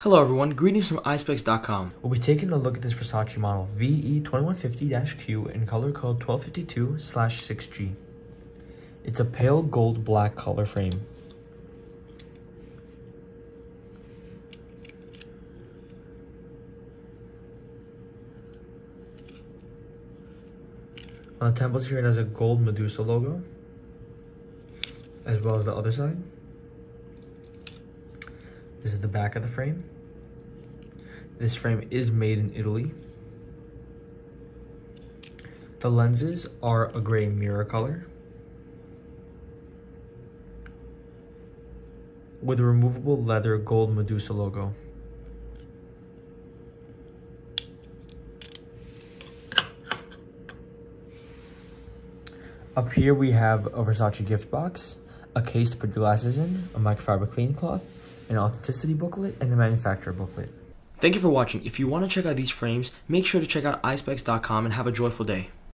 Hello everyone, greetings from Eyespecs.com. We'll be taking a look at this Versace model VE2150-Q in color code 1252/6G. It's a pale gold black color frame. On the temples here it has a gold Medusa logo, as well as the other side. This is the back of the frame. This frame is made in Italy. The lenses are a gray mirror color with a removable leather gold Medusa logo. Up here we have a Versace gift box, a case to put your glasses in, a microfiber cleaning cloth, an authenticity booklet, and a manufacturer booklet. Thank you for watching. If you want to check out these frames, make sure to check out Eyespecs.com and have a joyful day.